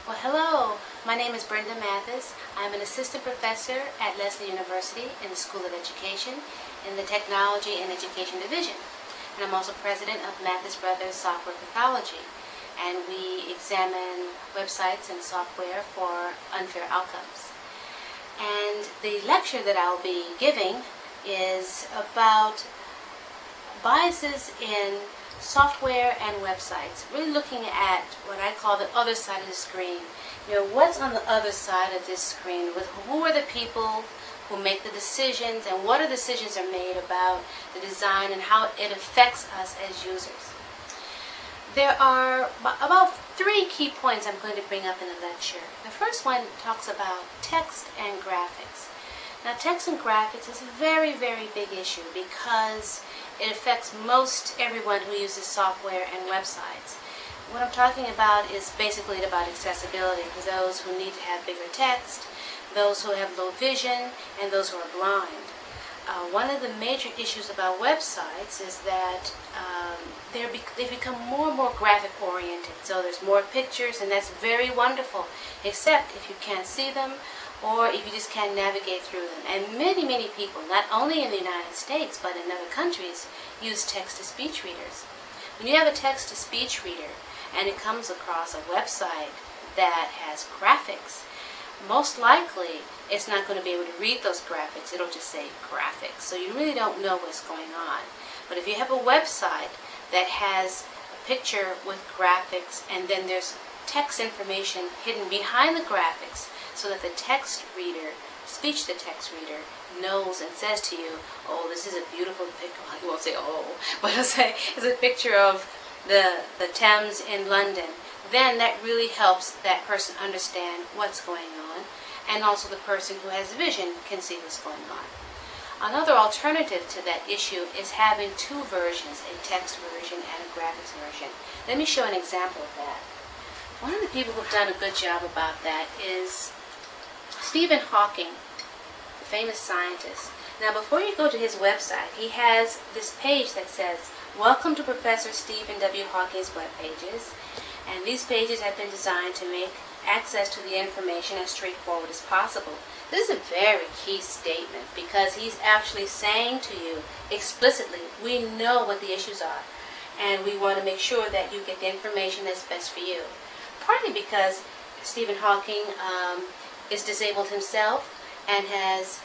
Well, hello. My name is Brenda Mathis. I'm an assistant professor at Lesley University in the School of Education in the Technology and Education Division. And I'm also president of Mathis Brothers Software Pathology. And we examine websites and software for unfair outcomes. And the lecture that I'll be giving is about biases in software and websites, really looking at what I call the other side of the screen. What's on the other side of this screen? Who are the people who make the decisions, and what are decisions are made about the design and how it affects us as users? There are about 3 key points I'm going to bring up in the lecture. The first one talks about text and graphics. Now, text and graphics is a very, very big issue because it affects most everyone who uses software and websites. What I'm talking about is basically about accessibility for those who need to have bigger text, those who have low vision, and those who are blind. One of the major issues about websites is that they've become more and more graphic oriented. So there's more pictures, and that's very wonderful, except if you can't see them or if you just can't navigate through them. And many, many people, not only in the United States but in other countries, use text-to-speech readers. When you have a text-to-speech reader and it comes across a website that has graphics, most likely it's not going to be able to read those graphics. It'll just say graphics. So you really don't know what's going on. But if you have a website that has a picture with graphics and then there's text information hidden behind the graphics, so that the text reader, speech-to-text reader, knows and says to you, oh, this is a beautiful picture. Well, you won't say, oh, but it'll say it's a picture of the Thames in London. Then that really helps that person understand what's going on, and also the person who has vision can see what's going on. Another alternative to that issue is having 2 versions, a text version and a graphics version. Let me show an example of that. One of the people who've done a good job about that is Stephen Hawking, the famous scientist. Now, before you go to his website, he has this page that says, "Welcome to Professor Stephen W. Hawking's web pages." And these pages have been designed to make access to the information as straightforward as possible. This is a very key statement because he's actually saying to you explicitly, we know what the issues are, and we want to make sure that you get the information that's best for you. Partly because Stephen Hawking is disabled himself and has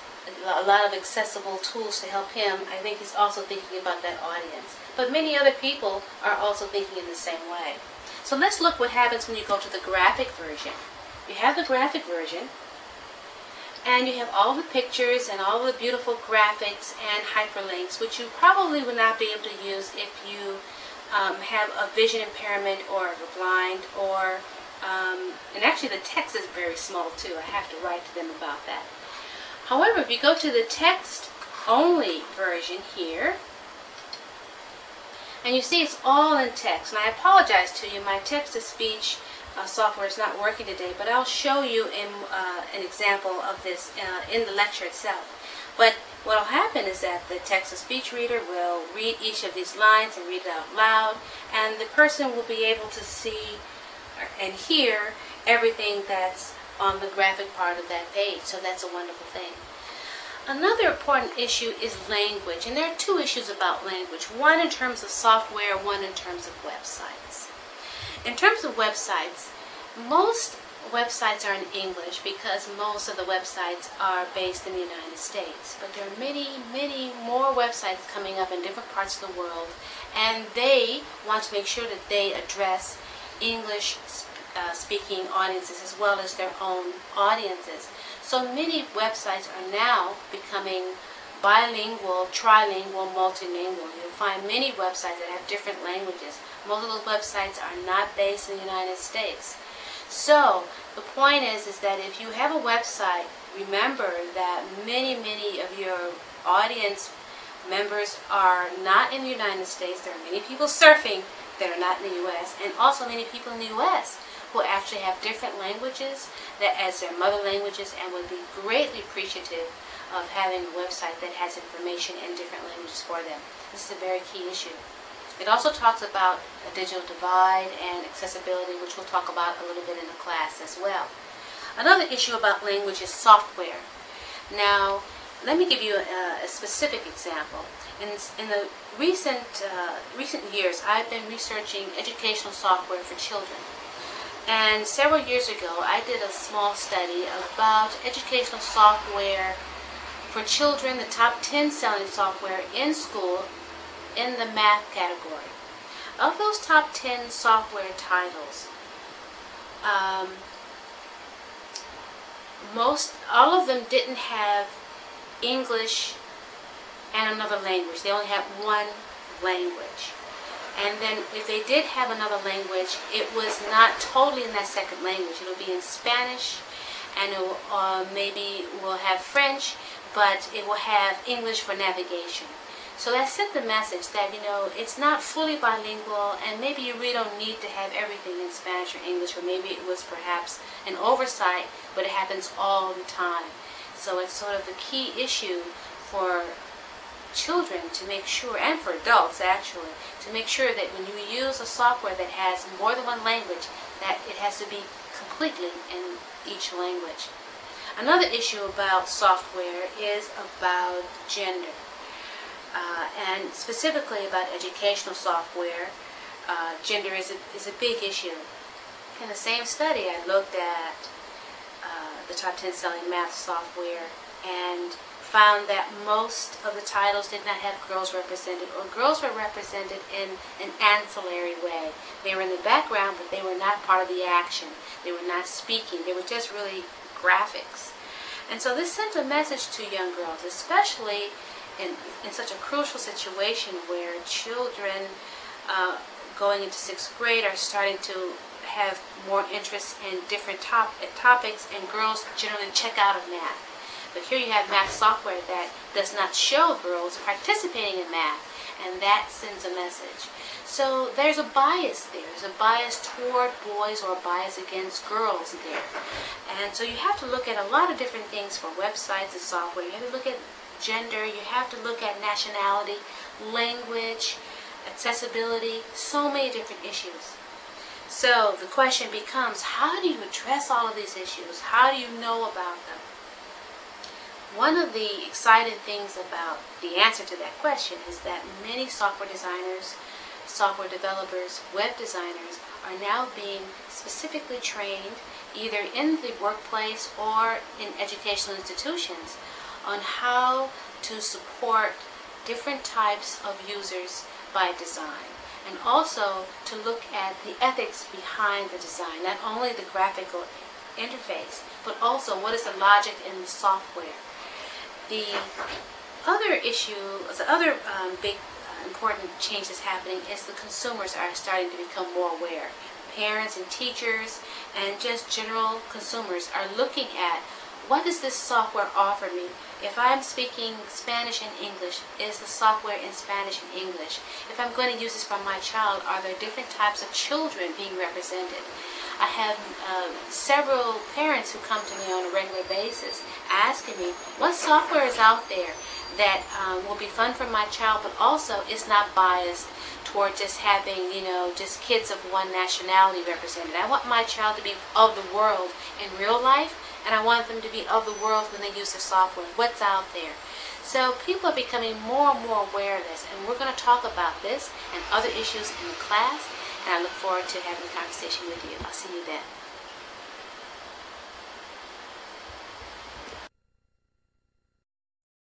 a lot of accessible tools to help him. I think he's also thinking about that audience. But many other people are also thinking in the same way. So let's look what happens when you go to the graphic version. You have the graphic version, and you have all the pictures and all the beautiful graphics and hyperlinks, which you probably would not be able to use if you have a vision impairment or if you're blind, or and actually the text is very small too. I have to write to them about that. However, if you go to the text-only version here, and you see it's all in text, and I apologize to you, my text-to-speech software is not working today, but I'll show you an example of this in the lecture itself. But what will happen is that the text-to-speech reader will read each of these lines and read it out loud, and the person will be able to see and hear everything that's on the graphic part of that page. So that's a wonderful thing. Another important issue is language, and there are 2 issues about language. One in terms of software, one in terms of websites. In terms of websites, most websites are in English because most of the websites are based in the United States. But there are many, many more websites coming up in different parts of the world, and they want to make sure that they address English speaking audiences as well as their own audiences. So many websites are now becoming bilingual, trilingual, multilingual. You'll find many websites that have different languages. Most of those websites are not based in the United States. So the point is that if you have a website, remember that many of your audience members are not in the United States. There are many people surfing that are not in the U.S., and also many people in the U.S. who actually have different languages that as their mother languages and would be greatly appreciative of having a website that has information in different languages for them. This is a very key issue. It also talks about a digital divide and accessibility, which we'll talk about a little bit in the class as well. Another issue about language is software. Now, let me give you a specific example. In the recent years, I've been researching educational software for children. And several years ago, I did a small study about educational software for children, the top 10 selling software in school in the math category. Of those top 10 software titles, all of them didn't have English and another language. They only had one language. And then if they did have another language, it was not totally in that second language. It will be in Spanish, and it will, maybe will have French, but it will have English for navigation. So that sent the message that, it's not fully bilingual, and maybe you really don't need to have everything in Spanish or English, or maybe it was perhaps an oversight, but it happens all the time. So it's sort of the key issue for children to make sure, and for adults actually, to make sure that when you use a software that has more than one language, that it has to be completely in each language. Another issue about software is about gender, and specifically about educational software. Gender is a big issue. In the same study, I looked at the top 10 selling math software and found that most of the titles did not have girls represented, or girls were represented in an ancillary way. They were in the background, but they were not part of the action. They were not speaking. They were just really graphics. And so this sent a message to young girls, especially in such a crucial situation where children going into 6th grade are starting to have more interest in different topics, and girls generally check out of math. But here you have math software that does not show girls participating in math, and that sends a message. So there's a bias there. There's a bias toward boys or a bias against girls there. And so you have to look at a lot of different things for websites and software. You have to look at gender, you have to look at nationality, language, accessibility, so many different issues. So the question becomes, how do you address all of these issues? How do you know about them? One of the exciting things about the answer to that question is that many software designers, software developers, web designers are now being specifically trained either in the workplace or in educational institutions on how to support different types of users by design, and also to look at the ethics behind the design, not only the graphical interface, but also what is the logic in the software. The other issue, the other big important change that's happening is the consumers are starting to become more aware. Parents and teachers and just general consumers are looking at, what does this software offer me? If I'm speaking Spanish and English, is the software in Spanish and English? If I'm going to use this for my child, are there different types of children being represented? I have several parents who come to me on a regular basis asking me, what software is out there that will be fun for my child, but also is not biased toward just having, just kids of one nationality represented. I want my child to be of the world in real life, and I want them to be of the world when they use the software. What's out there? So people are becoming more and more aware of this, and we're going to talk about this and other issues in the class, and I look forward to having a conversation with you. I'll see you then.